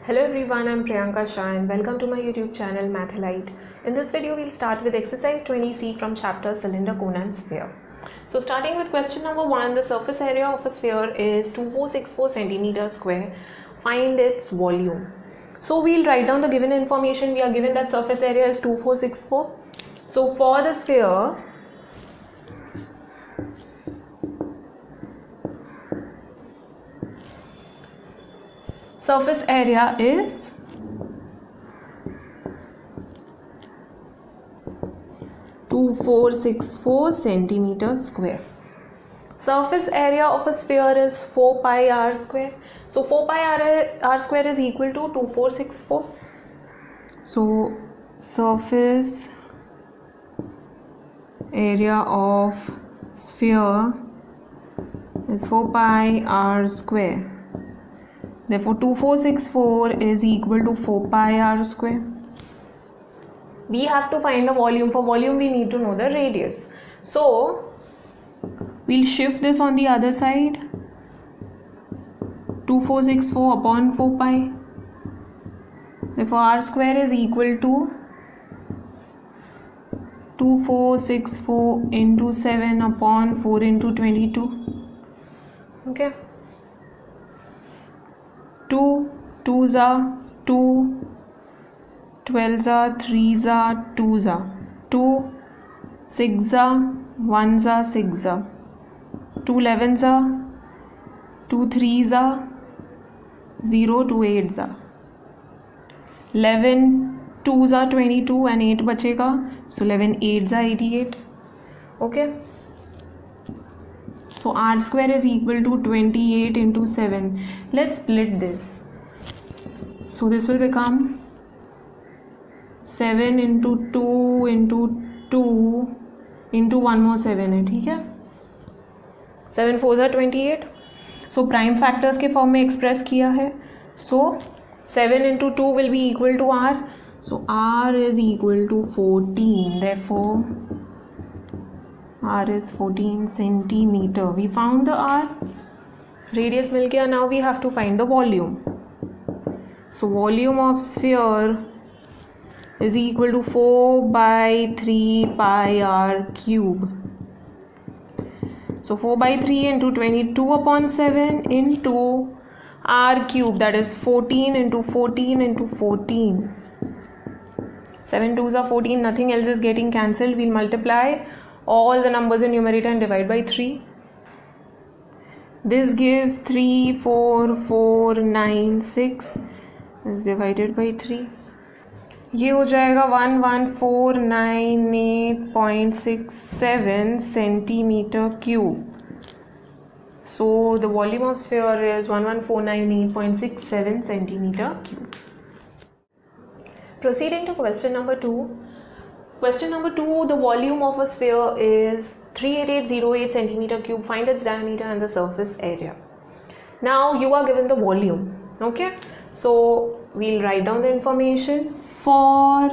Hello everyone, I'm Priyanka Shah and welcome to my YouTube channel Mathalite. In this video, we'll start with exercise 20C from chapter Cylinder, Cone and Sphere. So starting with question number 1, the surface area of a sphere is 2464 centimeters square. Find its volume. So we'll write down the given information. We are given that surface area is 2464. So for the sphere, surface area is 2464 centimeters square. Surface area of a sphere is 4 pi r square. So 4 pi r square is equal to 2464. So surface area of sphere is 4 pi r square. Therefore, 2464 is equal to 4 pi r square. We have to find the volume. For volume, we need to know the radius. So, we'll shift this on the other side. 2464 upon 4 pi. Therefore, r square is equal to 2464 into 7 upon 4 into 22. Okay. 2 2s are 2, 12s are 3s are 2s are 2, 6s are 1s are 6s are 2 11s are 2 3s are 0 2 8s are 11 2s are 22 and 8 bachega, so 11 8s are 88. Okay. So r square is equal to 28 into 7. Let's split this. So this will become 7 into 2 into 2 into 1 more 7 है, ठीक है. 7 4s are 28. So prime factors के form में express किया है. So 7 into 2 will be equal to r. So r is equal to 14. Therefore r is 14 centimeter. We found the r. Radius मिल गया. Now we have to find the volume. So volume of sphere is equal to 4 by 3 pi r cube. So 4 by 3 into 22 upon 7 into r cube, that is 14 into 14 into 14. 7 2s are 14. Nothing else is getting cancelled. We'll multiply all the numbers in numerator and divide by 3. This gives 34496 is divided by 3. ये हो जाएगा 11498.67 centimeter cube. So the volume of sphere is 11498.67 centimeter cube. Proceeding to question number 2. Question number 2, the volume of a sphere is 38808 centimeter cube. Find its diameter and the surface area. Now you are given the volume. Okay. So we'll write down the information. For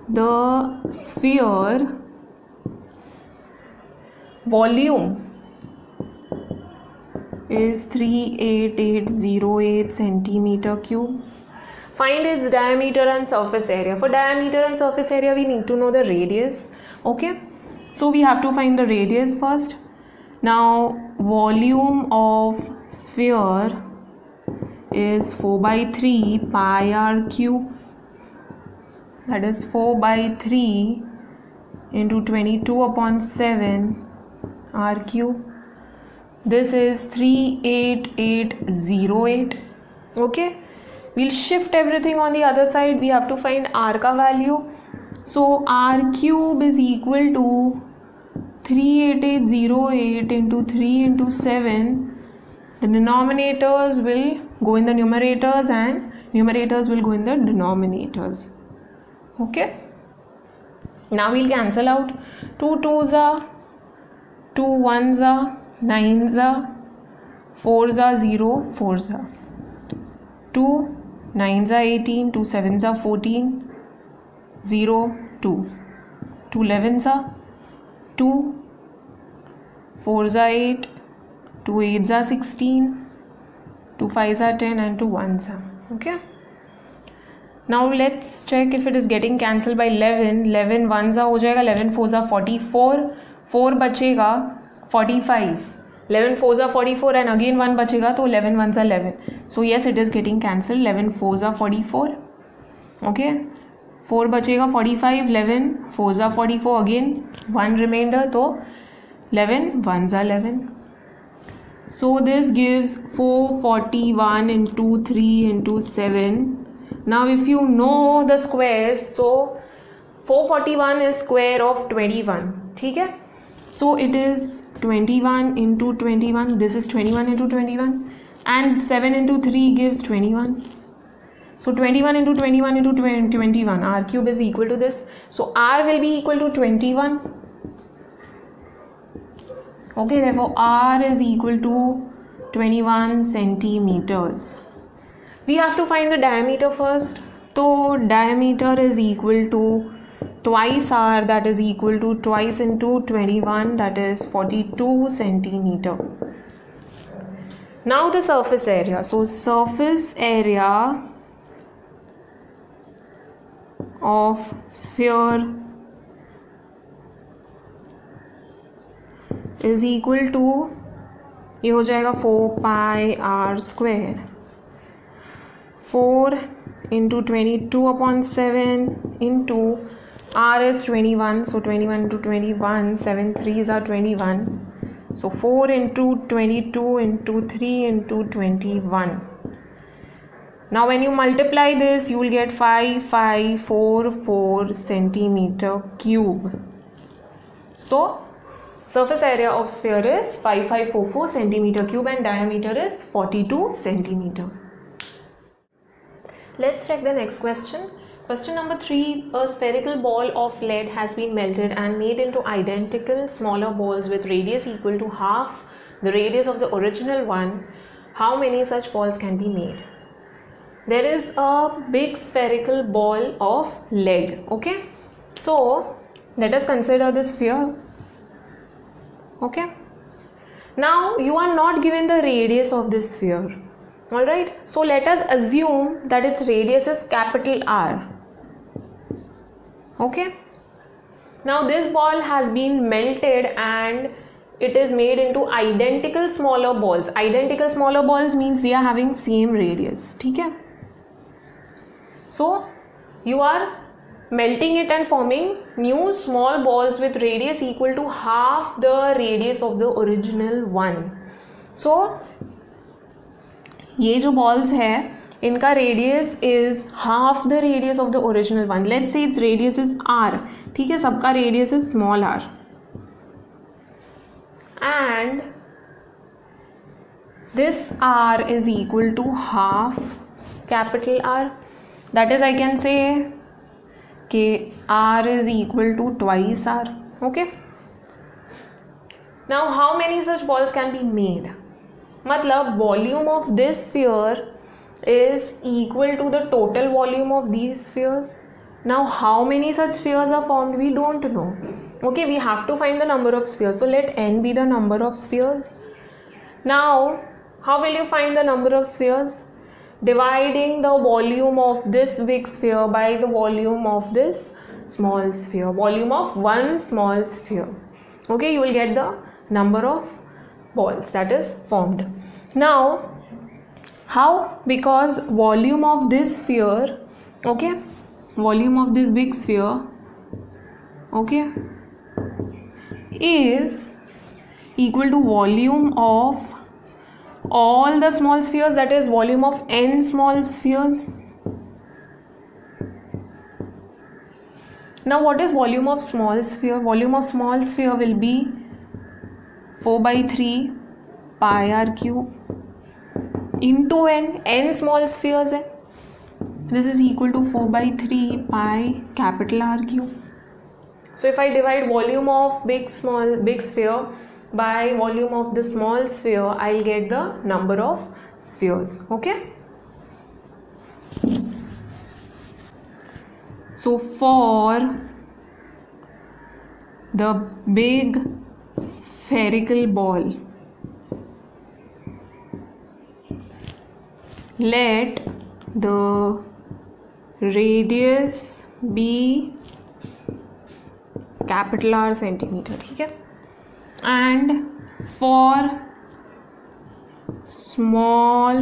the sphere, volume is 38808 centimeter cube. Find its diameter and surface area. For diameter and surface area, we need to know the radius. Okay. So we have to find the radius first. Now volume of sphere is 4 by 3 pi r cube. That is 4 by 3 into 22 upon 7 r cube. This is 38808. Okay. We'll shift everything on the other side. We have to find r ka value. So r cube is equal to 38808 into 3 into 7. The denominators will go in the numerators and numerators will go in the denominators. Okay. Now we'll cancel out. 2 2s are 2 1s are 9s are 4s are 0 4s are 2 9s are 18 2 7s are 14 0 2 2 11s are 2 4s are 8 2 8s are 16 2 5s are 10 and 2 1s are Okay. Now let's check if it is getting cancelled by 11. 11 1 हो जाएगा, 11 4 44, 4 बचेगा 45, 11 4 44 and again 1 बचेगा तो 11 1 11. So yes, it is getting cancelled. 11 4 44. Okay. 4 बचेगा 45, 11 4 44, again 1 remainder तो 11 1 11. So this gives 441 into 3 into 7. Now if you know the squares, so 441 is square of 21. ठीक है, so it is 21 into 21. This is 21 into 21 and 7 into 3 gives 21. So 21 into 21 into 21, r cube is equal to this. So r will be equal to 21. Okay, therefore r is equal to 21 centimeters. We have to find the diameter first. So diameter is equal to twice r, that is equal to twice into 21, that is 42 centimeter. Now the surface area. So surface area of sphere is equal to, ये हो जाएगा 4 pi r square, 4 into 22 upon 7 into r is 21, so 21 into 21, 7 3s are 21, so 4 into 22 into 3 into 21. Now when you multiply this, you will get 5544 centimeter cube. So surface area of sphere is 5544 centimeter cube and diameter is 42 centimeter. Let's check the next question. Question number 3. A spherical ball of lead has been melted and made into identical smaller balls with radius equal to half the radius of the original one. How many such balls can be made? There is a big spherical ball of lead. Okay. So let us consider the sphere. Okay. Now you are not given the radius of this sphere. Alright, so let us assume that its radius is capital R. Okay. Now this ball has been melted and it is made into identical smaller balls. Identical smaller balls means they are having same radius. ठीक है? So you are melting it and forming new small balls with radius equal to half the radius of the original one. So ये जो balls है, इनका radius is half the radius of the original one. Let's say its radius is r. ठीक है, सबका radius is small r. And this r is equal to half capital R. That is, I can say कि r is equal to twice r. Okay. Now how many such balls can be made? मतलब volume of this sphere is equal to the total volume of these spheres. Now how many such spheres are formed? We don't know. Okay, we have to find the number of spheres. So let n be the number of spheres. Now how will you find the number of spheres? Dividing the volume of this big sphere by the volume of this small sphere. Volume of one small sphere. Okay, you will get the number of balls that is formed. Now how? Because volume of this sphere, okay, volume of this big sphere, okay, is equal to volume of all the small spheres, that is volume of n small spheres. Now what is volume of small sphere? Volume of small sphere will be 4 by 3 pi r cube into n small spheres hai. This is equal to 4 by 3 pi capital R cube. So if I divide volume of big sphere by volume of the small sphere, I'll get the number of spheres. Okay. So for the big spherical ball, let the radius be capital R centimeter, ठीक है. And for small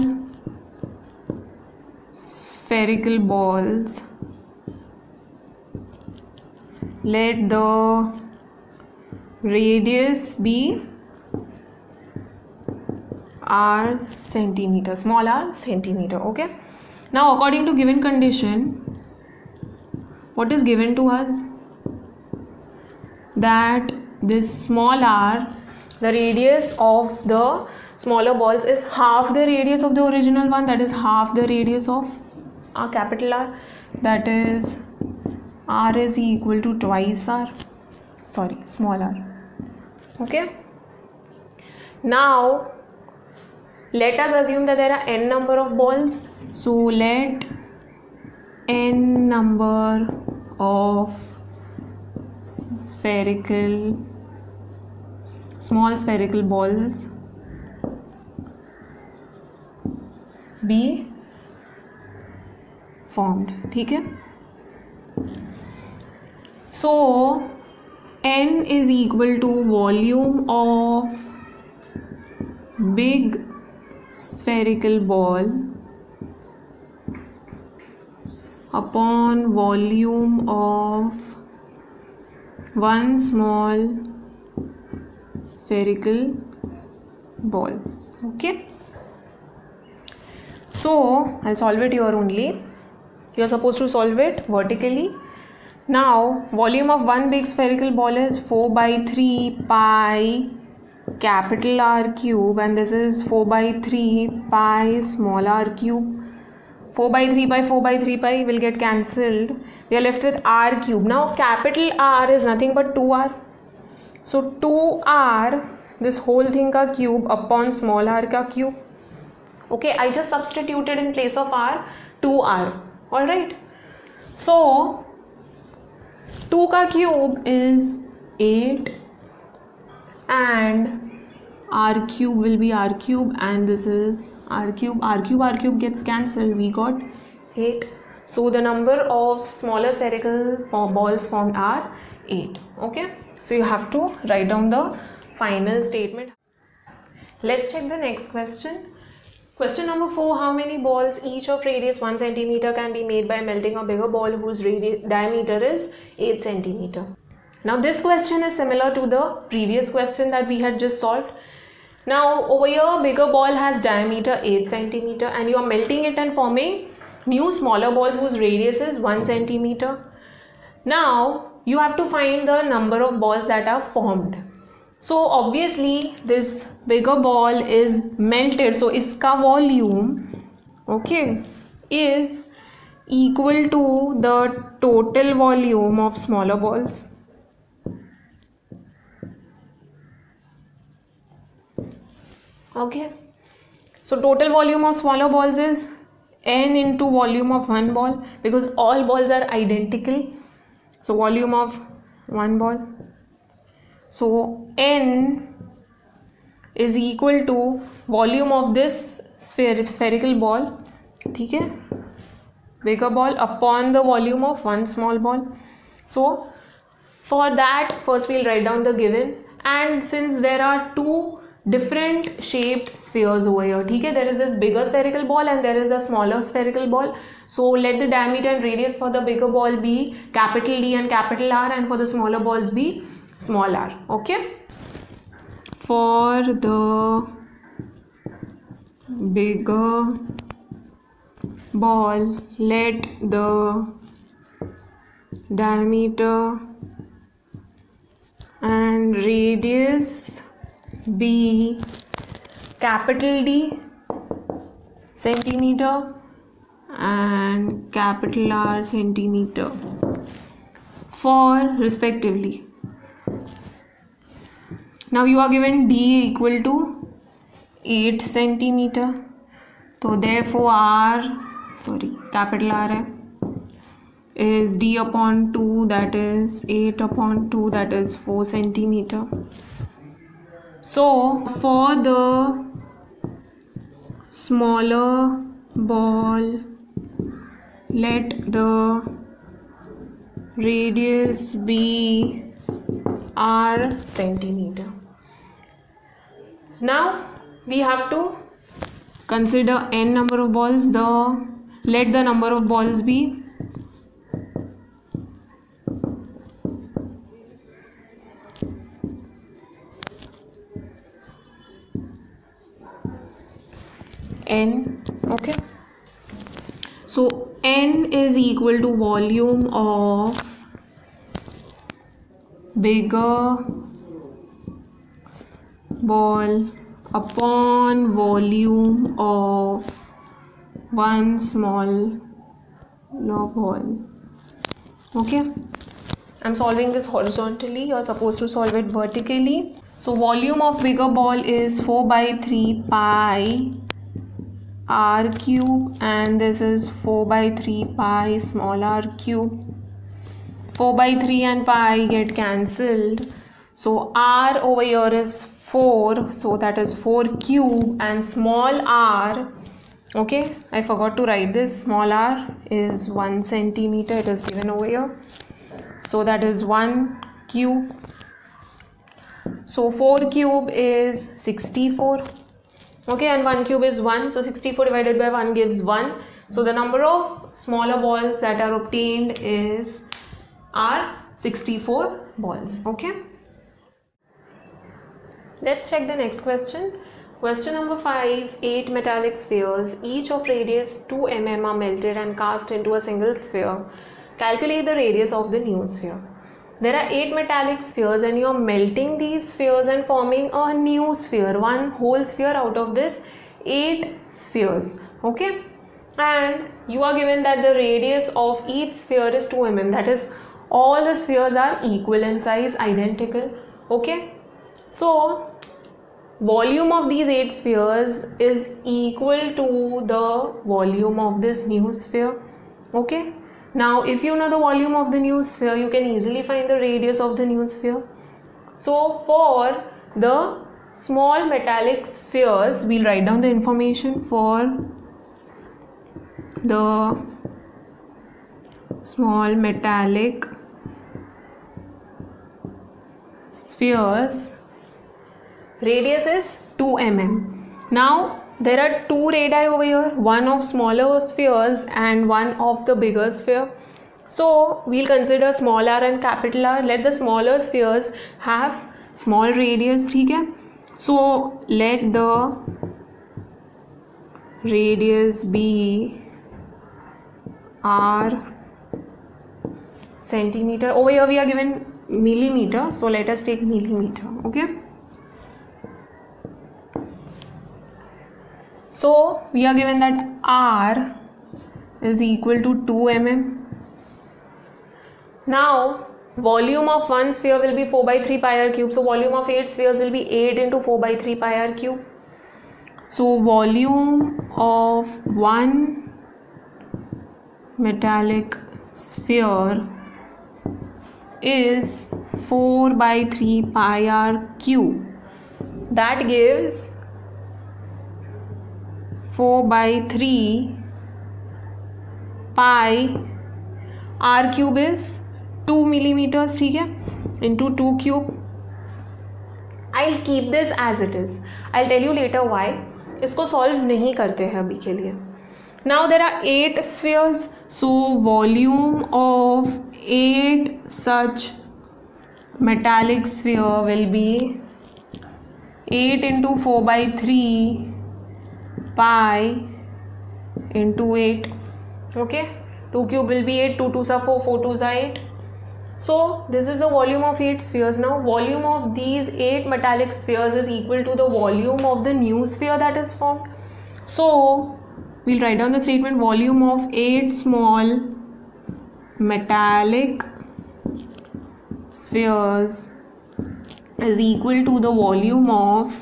spherical balls, let the radius be R centimeter, small r centimeter. Okay. Now according to given condition, what is given to us? That this small r, the radius of the smaller balls is half the radius of the original one, that is half the radius of our capital R, that is r is equal to twice r, sorry, small r. Okay. Now let us assume that there are n number of balls. So let n number of small spherical balls be formed. ठीक है. So n is equal to volume of big spherical ball upon volume of one small spherical ball. Okay. So I'll solve it here only. You're supposed to solve it vertically. Now volume of one big spherical ball is 4/3 pi capital R cube, and this is 4/3 pi small r cube. 4/3 pi 4/3 pi will get cancelled. We are left with r cube. Now capital R is nothing but 2r. So 2r, this whole thing ka cube upon small r ka cube. Okay, I just substituted in place of r 2r. Alright. So 2 ka cube is 8 and r cube will be r cube, and this is r cube. R cube gets cancelled. We got 8. So the number of smaller spherical balls formed are 8. Okay. So you have to write down the final statement. Let's check the next question. Question number 4. How many balls each of radius 1 centimeter can be made by melting a bigger ball whose diameter is 8 centimeter? Now this question is similar to the previous question that we had just solved. Now over here, bigger ball has diameter 8 centimeter and you are melting it and forming new smaller balls whose radius is 1 centimeter. Now you have to find the number of balls that are formed. So obviously this bigger ball is melted, so iska volume, okay, is equal to the total volume of smaller balls. Okay, so total volume of smaller balls is n into volume of one ball, because all balls are identical. So volume of one ball, so n is equal to volume of this spherical ball, ठीक है, bigger ball upon the volume of one small ball. So for that, first we'll write down the given, and since there are two different shaped spheres over here, ठीक है, there is this bigger spherical ball and there is a smaller spherical ball. So let the diameter and radius for the bigger ball be capital D and capital R, and for the smaller balls be small r. Okay. For the bigger ball, let the diameter and radius be capital D centimeter and capital R centimeter for respectively. Now you are given D equal to 8 centimeter, so therefore capital R is D upon 2, that is 8 upon 2, that is 4 centimeter. So for the smaller ball let the radius be r centimeter. Now we have to consider n number of balls. Let the number of balls be n. Okay, so n is equal to volume of bigger ball upon volume of one smaller ball. Okay, I'm solving this horizontally. You're supposed to solve it vertically. So volume of bigger ball is 4/3 pi r cube, and this is 4/3 pi small r cube. 4/3 and pi get cancelled, so r over here is 4, so that is 4 cube, and small r, okay, I forgot to write this, small r is 1 centimeter, it is given over here, so that is 1 cube. So 4 cube is 64, okay, and 1 cube is 1, so 64 divided by 1 gives 1. So the number of smaller balls that are obtained are 64 balls. Okay, let's check the next question. Question number 5. 8 metallic spheres, each of radius 2 mm, are melted and cast into a single sphere. Calculate the radius of the new sphere. There are 8 metallic spheres and you are melting these spheres and forming a new sphere, one whole sphere out of this 8 spheres. Okay, and you are given that the radius of each sphere is 2 mm, that is all the spheres are equal in size, identical. Okay, so volume of these 8 spheres is equal to the volume of this new sphere. Okay, now if you know the volume of the new sphere, you can easily find the radius of the new sphere. So for the small metallic spheres, we'll write down the information. For the small metallic spheres, radius is 2 mm. Now there are 2 radii over here, one of smaller spheres and one of the bigger sphere. So we'll consider small r and capital R. Let the smaller spheres have small radius. Okay? So let the radius be r centimeter. Over here we are given millimeter, so let us take millimeter. Okay, so we are given that r is equal to 2 mm. Now volume of one sphere will be 4/3 pi r cube, so volume of 8 spheres will be 8 into 4/3 pi r cube. So volume of one metallic sphere is 4/3 pi r cube. That gives 4/3 pi r cube is 2 millimeters. ठीक है, into 2 cube. I'll keep this as it is. I'll tell you later why. इसको solve नहीं करते हैं अभी के लिए. Now there are 8 spheres, so volume of 8 such metallic sphere will be 8 into 4/3 pi into 8. Okay, 2 cube will be 8, 2 2s are 4, 4 2s are 8. So this is the volume of 8 spheres. Now volume of these 8 metallic spheres is equal to the volume of the new sphere that is formed. So we'll write down the statement: volume of 8 small metallic spheres is equal to the volume of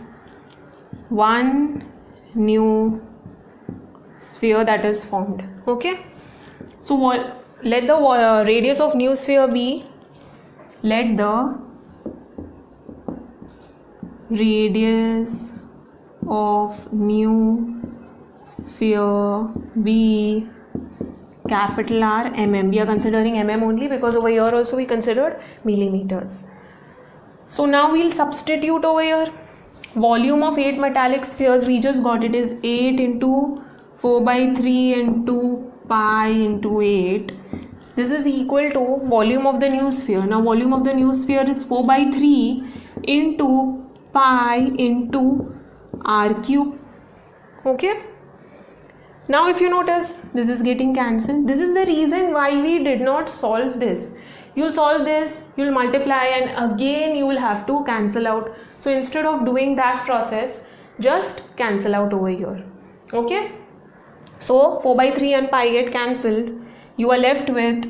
one new sphere that is formed. Okay, so let the radius of new sphere be, let the radius of new sphere be capital R, mm. We are considering mm only because over here also we considered millimeters. So now we'll substitute over here. Volume of 8 metallic spheres, we just got it, is 8 into 4 by 3 into pi into 8. This is equal to volume of the new sphere. Now volume of the new sphere is 4 by 3 into pi into r cube. Okay. Now if you notice, this is getting cancelled. This is the reason why we did not solve this. You'll solve this, you'll multiply, and again you will have to cancel out. So instead of doing that process, just cancel out over here. Okay. So 4 by 3 and pi get cancelled. You are left with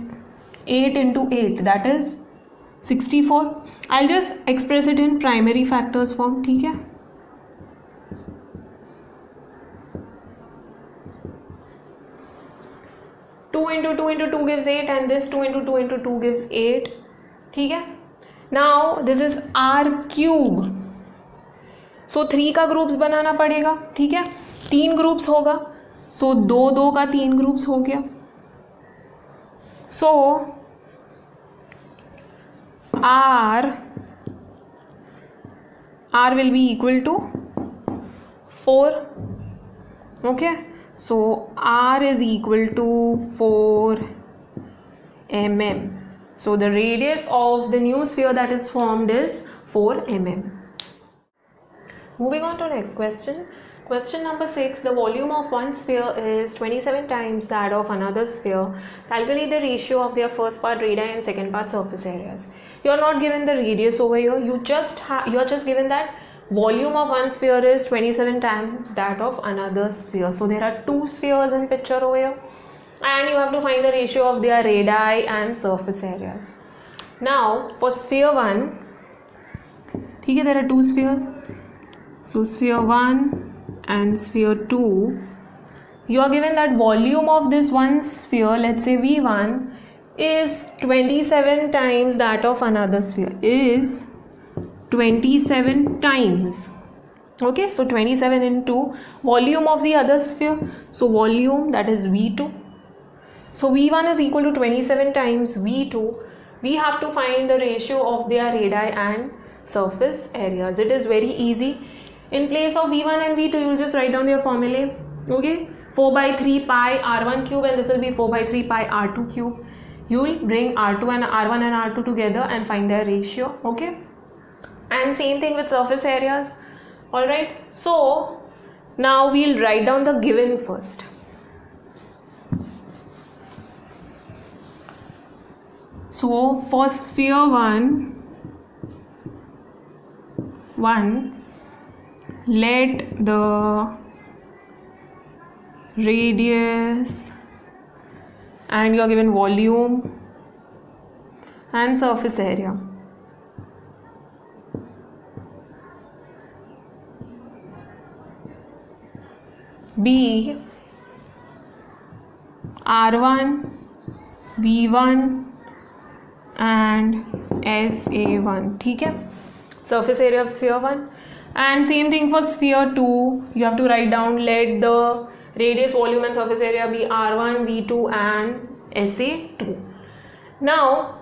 8 into 8, that is 64. I'll just express it in primary factors form. ठीक है? Two into 2 into 2 gives 8, and this 2 into 2 into 2 gives 8. ठीक है? Now this is r cube. So 3 का groups बनाना पड़ेगा. ठीक है? 3 groups होगा. So 2 का 3 ग्रुप्स हो गया. So R will be equal to 4. Okay. So R is equal to 4 mm. So the radius of the new sphere that is formed is 4 mm. Moving on to next question. Question number 6. The volume of one sphere is 27 times that of another sphere. Calculate the ratio of their first part radii and second part surface areas. You are not given the radius over here. You are just given that volume of one sphere is 27 times that of another sphere. So there are two spheres in picture over here, and you have to find the ratio of their radii and surface areas. Now for sphere 1, okay, there are two spheres. So sphere 1 and sphere 2, you are given that volume of this one sphere, let's say V1, is 27 times that of another sphere, is 27 times. Okay, so 27 into volume of the other sphere, so volume, that is V2. So V1 is equal to 27 times V2. We have to find the ratio of their radii and surface areas. It is very easy. In place of V1 and V2, you will just write down their formulae. Okay, 4 by 3 pi R1 cube, and this will be 4 by 3 pi R2 cube. You will bring R2 and R1 and R2 together and find their ratio. Okay, and same thing with surface areas. Alright, so now we'll write down the given first. So for sphere 1, let the radius, and you are given volume and surface area, be R1, V1 and SA1. ठीक है, surface area of sphere 1. And same thing for sphere 2, you have to write down, let the radius, volume and surface area be R1, V2 and SA2. Now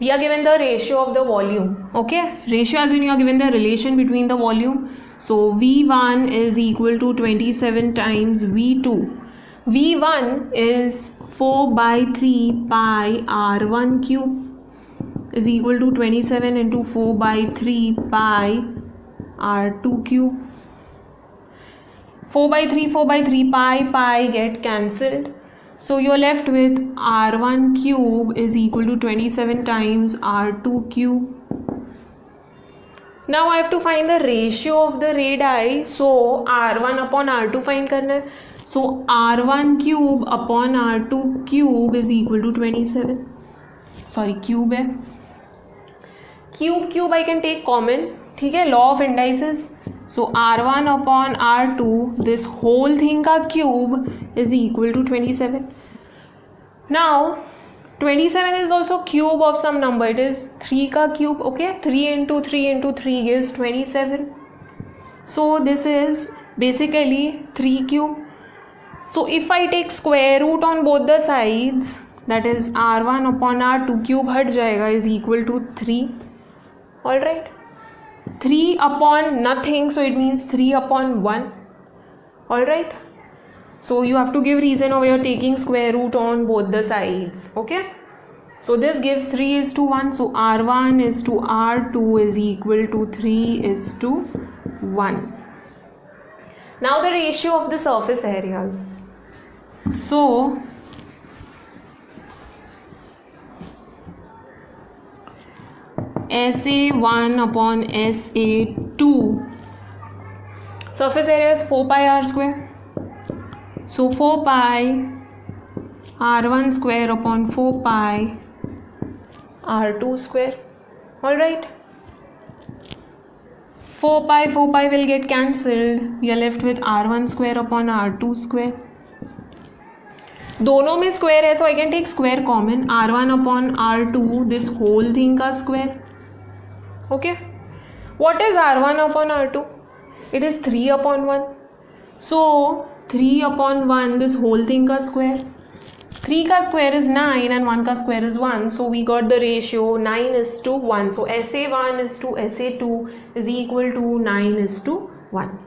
we are given the ratio of the volume. Okay, ratio as in you are given the relation between the volume. So V1 is equal to 27 times V2. V1 is 4 by 3 pi R1 cube is equal to 27 into 4 by 3 pi R2 cube. 4 by 3 pi get cancelled. So you are left with R1 cube is equal to 27 times R2 cube. Now I have to find the ratio of the radii. So R1 upon R2 find करना है. So R1 cube upon R2 cube is equal to 27. Sorry, cube है. Cube I can take common. ठीक है, law of indices. So R1 upon R2, this whole thing का cube is equal to 27. Now 27 is also cube of some number. It is 3 का cube. Okay, 3 into 3 into 3 gives 27. So this is basically 3 cube. So if I take square root on both the sides, that is r1 upon r2, cube हट जाएगा, is equal to 3. Alright, 3 upon nothing, so it means 3 upon 1. Alright, so you have to give reason over here taking square root on both the sides. Okay, so this gives 3 is to 1, so r1 is to r2 is equal to 3 is to 1. Now the ratio of the surface areas. So SA1 upon SA2, surface area is 4 pi r square. So 4 pi r1 square upon 4 pi r2 square. Alright, 4 pi will get cancelled. We are left with r1 square upon r2 square. दोनों में square है, so I can take square common. r1 upon r2, this whole thing का square. Okay, what is r1 upon r2? It is 3 upon 1. So 3 upon 1, this whole thing का square. 3 का square is 9 and 1 का square is 1. So we got the ratio 9 is to 1. So SA1 is to SA2 is equal to 9 is to 1.